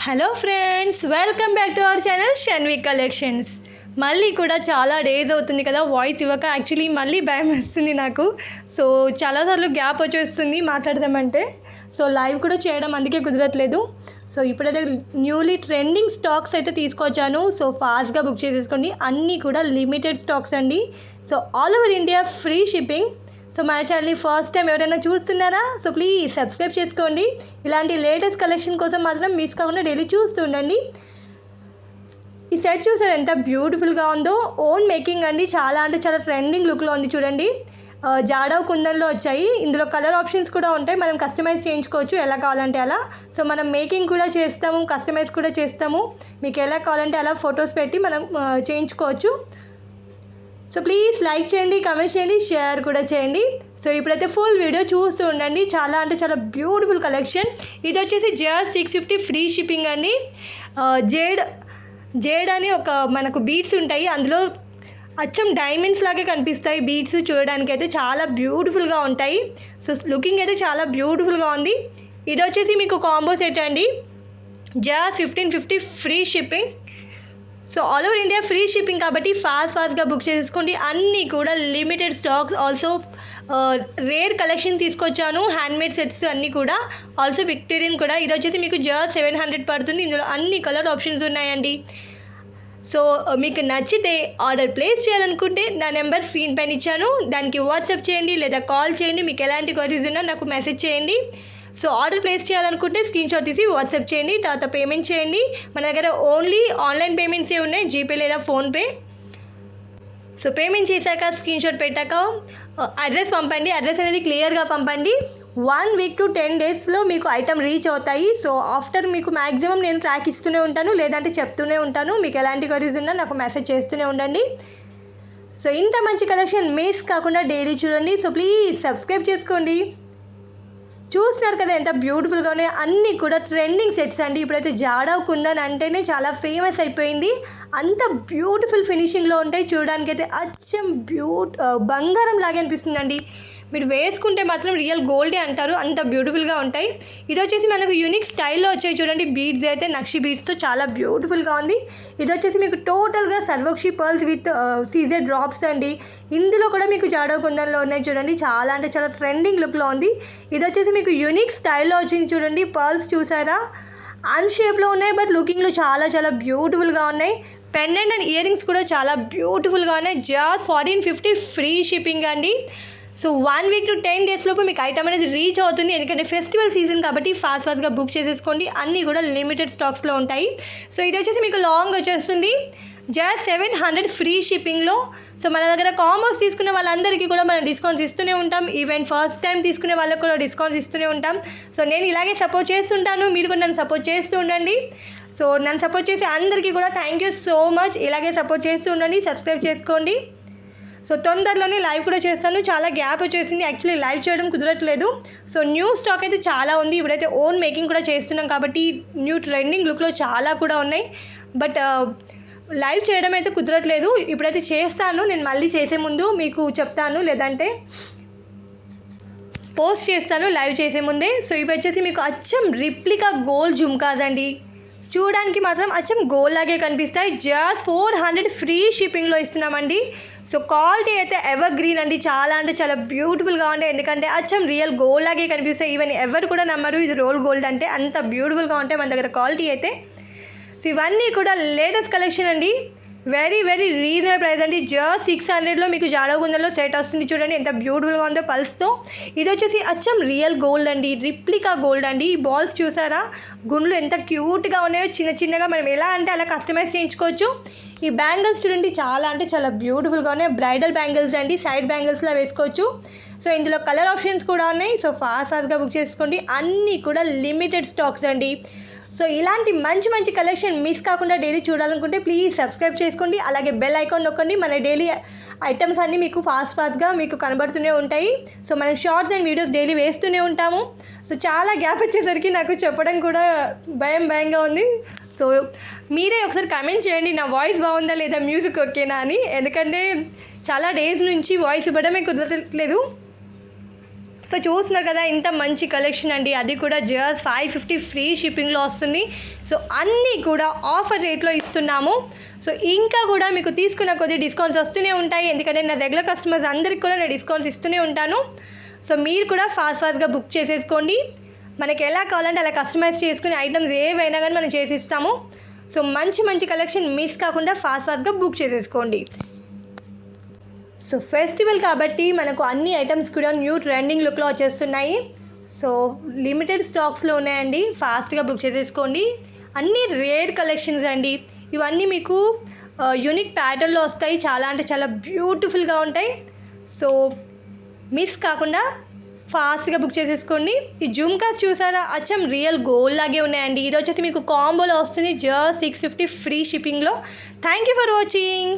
Hello friends, welcome back to our channel Shanvi collections. మళ్ళీ కూడా చాలా డేస్ అవుతుంది కదా వాయిస్ ఇవ్వక. యాక్చువల్లీ మళ్ళీ భయం వేస్తుంది నాకు. సో చాలాసార్లు గ్యాప్ వచ్చేస్తుంది మాట్లాడదామంటే. సో లైవ్ కూడా చేయడం అందుకే కుదరట్లేదు. సో ఇప్పుడైతే న్యూలీ ట్రెండింగ్ స్టాక్స్ అయితే తీసుకొచ్చాను. సో ఫాస్ట్గా బుక్ చేసేసుకోండి. అన్నీ కూడా లిమిటెడ్ స్టాక్స్ అండి. So all over India free shipping. So మా ఛానల్ని ఫస్ట్ టైం ఎవరైనా చూస్తున్నారా? సో ప్లీజ్ సబ్స్క్రైబ్ చేసుకోండి. ఇలాంటి లేటెస్ట్ కలెక్షన్ కోసం మాత్రం మిస్ కాకుండా డైలీ చూస్తూ ఉండండి. ఈ సెట్ చూసారు ఎంత బ్యూటిఫుల్గా ఉందో. ఓన్ మేకింగ్ అండి. చాలా అంటే చాలా ట్రెండింగ్ లుక్లో ఉంది చూడండి. జాడవ్ కుందన్లో వచ్చాయి. ఇందులో కలర్ ఆప్షన్స్ కూడా ఉంటాయి. మనం కస్టమైజ్ చేయించుకోవచ్చు ఎలా కావాలంటే అలా. సో మనం మేకింగ్ కూడా చేస్తాము, కస్టమైజ్ కూడా చేస్తాము. మీకు ఎలా కావాలంటే అలా ఫొటోస్ పెట్టి మనం చేయించుకోవచ్చు. సో ప్లీజ్ లైక్ చేయండి, కమెంట్ చేయండి, షేర్ కూడా చేయండి. సో ఇప్పుడైతే ఫుల్ వీడియో చూస్తూ ఉండండి. చాలా అంటే చాలా బ్యూటిఫుల్ కలెక్షన్. ఇది వచ్చేసి జస్ట్ 650 ఫ్రీ షిప్పింగ్ అండి. జేడ్ అని ఒక మనకు బీడ్స్ ఉంటాయి. అందులో అచ్చం డైమండ్స్ లాగే కనిపిస్తాయి బీడ్స్. చూడడానికి అయితే చాలా బ్యూటిఫుల్గా ఉంటాయి. సో లుకింగ్ అయితే చాలా బ్యూటిఫుల్గా ఉంది. ఇది వచ్చేసి మీకు కాంబో సెట్ అండి. Just 1550 free shipping. So all over India free shipping కాబట్టి ఫాస్ట్గా బుక్ చేసుకోండి. అన్నీ కూడా limited stocks. Also rare collection తీసుకొచ్చాను. హ్యాండ్మేడ్ సెట్స్ అన్నీ కూడా. ఆల్సో విక్టోరియన్ కూడా. ఇది వచ్చేసి మీకు జస్ట్ 700 పడుతుంది. ఇందులో అన్ని కలర్ ఆప్షన్స్ ఉన్నాయండి. సో మీకు నచ్చితే ఆర్డర్ ప్లేస్ చేయాలనుకుంటే నా నెంబర్ స్క్రీన్ పైన ఇచ్చాను. దానికి వాట్సాప్ చేయండి లేదా కాల్ చేయండి. మీకు ఎలాంటి క్వరీస్ ఉన్నా నాకు మెసేజ్ చేయండి. సో ఆర్డర్ ప్లేస్ చేయాలనుకుంటే స్క్రీన్ షాట్ తీసి వాట్సాప్ చేయండి. తర్వాత పేమెంట్ చేయండి. మన దగ్గర ఓన్లీ ఆన్లైన్ పేమెంట్సే ఉన్నాయి, జీపే లేదా ఫోన్పే. సో పేమెంట్ చేశాక స్క్రీన్ షాట్ పెట్టాక అడ్రస్ పంపండి. అడ్రస్ అనేది క్లియర్గా పంపండి. 1 వీక్ to 10 డేస్లో మీకు ఐటమ్ రీచ్ అవుతాయి. సో ఆఫ్టర్ మీకు మ్యాక్సిమం నేను ట్రాక్ ఇస్తూనే ఉంటాను, లేదంటే చెప్తూనే ఉంటాను. మీకు ఎలాంటి క్వరీస్ ఉన్నా నాకు మెసేజ్ చేస్తూనే ఉండండి. సో ఇంత మంచి కలెక్షన్ మిస్ కాకుండా డైలీ చూడండి. సో ప్లీజ్ సబ్స్క్రైబ్ చేసుకోండి. చూస్తున్నారు కదా ఎంత బ్యూటిఫుల్గా ఉన్నాయి. అన్నీ కూడా ట్రెండింగ్ సెట్స్ అండి. ఇప్పుడైతే జాడవ్ కుందన్ అంటేనే చాలా ఫేమస్ అయిపోయింది. అంత బ్యూటిఫుల్ ఫినిషింగ్లో ఉంటాయి. చూడడానికి అయితే అచ్చం బంగారం లాగే అనిపిస్తుందండి. మీరు వేసుకుంటే మాత్రం రియల్ గోల్డే అంటారు, అంత బ్యూటిఫుల్గా ఉంటాయి. ఇది వచ్చేసి మనకు యూనిక్ స్టైల్లో వచ్చాయి చూడండి. బీడ్స్ అయితే నక్షి బీడ్స్తో చాలా బ్యూటిఫుల్గా ఉంది. ఇది వచ్చేసి మీకు టోటల్గా సర్వక్షి పర్ల్స్ విత్ సీజర్ డ్రాప్స్ అండి. ఇందులో కూడా మీకు జాడవ్ కుందన్లో ఉన్నాయి చూడండి. చాలా అంటే చాలా ట్రెండింగ్ లుక్లో ఉంది. ఇది వచ్చేసి మీకు యూనిక్ స్టైల్లో వచ్చింది చూడండి. పర్ల్స్ చూసారా? అన్షేప్లో ఉన్నాయి, బట్ లుకింగ్లో చాలా చాలా బ్యూటిఫుల్గా ఉన్నాయి. పెండెంట్ అండ్ ఇయర్ రింగ్స్ కూడా చాలా బ్యూటిఫుల్గా ఉన్నాయి. జస్ట్ 1450 ఫ్రీ షిప్పింగ్ అండి. సో 1 వీక్ to 10 డేస్ లోపు మీకు ఐటమ్ అనేది రీచ్ అవుతుంది. ఎందుకంటే ఫెస్టివల్ సీజన్ కాబట్టి ఫాస్ట్గా బుక్ చేసేసుకోండి. అన్నీ కూడా లిమిటెడ్ స్టాక్స్లో ఉంటాయి. సో ఇది వచ్చేసి మీకు లాంగ్ వచ్చేస్తుంది. జస్ట్ 700 ఫ్రీ షిప్పింగ్లో. సో మన దగ్గర కాంబోస్ తీసుకునే వాళ్ళందరికీ కూడా మనం డిస్కౌంట్స్ ఇస్తూనే ఉంటాం. ఈవెన్ ఫస్ట్ టైం తీసుకునే వాళ్ళకి కూడా డిస్కౌంట్స్ ఇస్తూనే ఉంటాం. సో నేను ఇలాగే సపోర్ట్ చేస్తుంటాను, మీరు కూడా నన్ను సపోర్ట్ చేస్తూ ఉండండి. సో నన్ను సపోర్ట్ చేసే అందరికీ కూడా థ్యాంక్ యూ సో మచ్. ఇలాగే సపోర్ట్ చేస్తూ ఉండండి, సబ్స్క్రైబ్ చేసుకోండి. సో తొందరలోనే లైవ్ కూడా చేస్తాను. చాలా గ్యాప్ వచ్చేసింది, యాక్చువల్లీ లైవ్ చేయడం కుదరట్లేదు. సో న్యూ స్టాక్ అయితే చాలా ఉంది. ఇప్పుడైతే ఓన్ మేకింగ్ కూడా చేస్తున్నాం కాబట్టి న్యూ ట్రెండింగ్ లుక్లో చాలా కూడా ఉన్నాయి. బట్ లైవ్ చేయడం అయితే కుదరట్లేదు. ఇప్పుడైతే చేస్తాను. నేను మళ్ళీ చేసే ముందు మీకు చెప్తాను, లేదంటే పోస్ట్ చేస్తాను లైవ్ చేసే ముందే. సో ఇవి వచ్చేసి మీకు అచ్చం రిప్లికా గోల్డ్ జుమ్కాస్ అండి. చూడడానికి మాత్రం అచ్చం గోల్డ్ లాగే కనిపిస్తాయి. జస్ట్ 400 ఫ్రీ షిప్పింగ్లో ఇస్తున్నామండి. సో క్వాలిటీ అయితే ఎవర్ గ్రీన్ అండి. చాలా అంటే చాలా బ్యూటిఫుల్గా ఉంటాయి. ఎందుకంటే అచ్చం రియల్ గోల్డ్ లాగే కనిపిస్తాయి. ఈవెన్ ఎవరు కూడా నమ్మరు ఇది రోల్ గోల్డ్ అంటే. అంత బ్యూటిఫుల్గా ఉంటాయి మన దగ్గర క్వాలిటీ అయితే. సో ఇవన్నీ కూడా లేటెస్ట్ కలెక్షన్ అండి. వెరీ వెరీ రీజనబుల్ ప్రైస్ అండి. జస్ట్ 600లో మీకు జాడవ్ కుందన్లో సెట్ వస్తుంది. చూడండి ఎంత బ్యూటిఫుల్గా ఉందో పల్స్తో. ఇది వచ్చేసి అచ్చం రియల్ గోల్డ్ అండి, రిప్లికా గోల్డ్ అండి. ఈ బాల్స్ చూసారా? గుండ్లు ఎంత క్యూట్గా ఉన్నాయో. చిన్న చిన్నగా మనం ఎలా అంటే అలా కస్టమైజ్ చేయించుకోవచ్చు. ఈ బ్యాంగిల్స్ చూడండి చాలా అంటే చాలా బ్యూటిఫుల్గా ఉన్నాయి. బ్రైడల్ బ్యాంగిల్స్ అండి, సైడ్ బ్యాంగిల్స్లా వేసుకోవచ్చు. సో ఇందులో కలర్ ఆప్షన్స్ కూడా ఉన్నాయి. సో ఫాస్ట్గా బుక్ చేసుకోండి. అన్నీ కూడా లిమిటెడ్ స్టాక్స్ అండి. సో ఇలాంటి మంచి మంచి కలెక్షన్ మిస్ కాకుండా డైలీ చూడాలనుకుంటే ప్లీజ్ సబ్స్క్రైబ్ చేసుకోండి. అలాగే బెల్ ఐకాన్ నొక్కండి. మన డైలీ ఐటమ్స్ అన్నీ మీకు ఫాస్ట్గా మీకు కనబడుతూనే ఉంటాయి. సో మనం షార్ట్స్ అండ్ వీడియోస్ డైలీ వేస్తూనే ఉంటాము. సో చాలా గ్యాప్ వచ్చేసరికి నాకు చెప్పడం కూడా భయంగా ఉంది. సో మీరే ఒకసారి కమెంట్ చేయండి నా వాయిస్ బాగుందా లేదా, మ్యూజిక్ ఓకేనా అని. ఎందుకంటే చాలా డేస్ నుంచి వాయిస్ ఇవ్వడమే కుదరట్లేదు. సో చూస్తున్నారు కదా ఇంత మంచి కలెక్షన్ అండి, అది కూడా జస్ట్ 550 ఫ్రీ షిప్పింగ్లో వస్తుంది. సో అన్నీ కూడా ఆఫర్ రేట్లో ఇస్తున్నాము. సో ఇంకా కూడా మీకు తీసుకున్న కొద్ది డిస్కౌంట్స్ వస్తూనే ఉంటాయి, ఎందుకంటే నా రెగ్యులర్ కస్టమర్స్ అందరికీ కూడా నేను డిస్కౌంట్స్ ఇస్తూనే ఉంటాను. సో మీరు కూడా ఫాస్ట్గా బుక్ చేసేసుకోండి. మనకి ఎలా కావాలంటే అలా కస్టమైజ్ చేసుకునే ఐటమ్స్ ఏవైనా కానీ మనం చేసిస్తాము. సో మంచి మంచి కలెక్షన్ మిస్ కాకుండా ఫాస్ట్గా బుక్ చేసేసుకోండి. సో ఫెస్టివల్ కాబట్టి మనకు అన్ని ఐటమ్స్ కూడా న్యూ ట్రెండింగ్ లుక్లో వచ్చేస్తున్నాయి. సో లిమిటెడ్ స్టాక్స్లో ఉన్నాయండి, ఫాస్ట్గా బుక్ చేసేసుకోండి. అన్నీ రేర్ కలెక్షన్స్ అండి, ఇవన్నీ మీకు యూనిక్ ప్యాటర్న్లో వస్తాయి, చాలా అంటే చాలా బ్యూటిఫుల్గా ఉంటాయి. సో మిస్ కాకుండా ఫాస్ట్గా బుక్ చేసేసుకోండి. ఈ జుమ్కాస్ చూసారా, అచ్చం రియల్ గోల్డ్ లాగే ఉన్నాయండి. ఇది వచ్చేసి మీకు కాంబోలో వస్తుంది, జస్ట్ 650 ఫ్రీ షిప్పింగ్లో. Thank you for watching.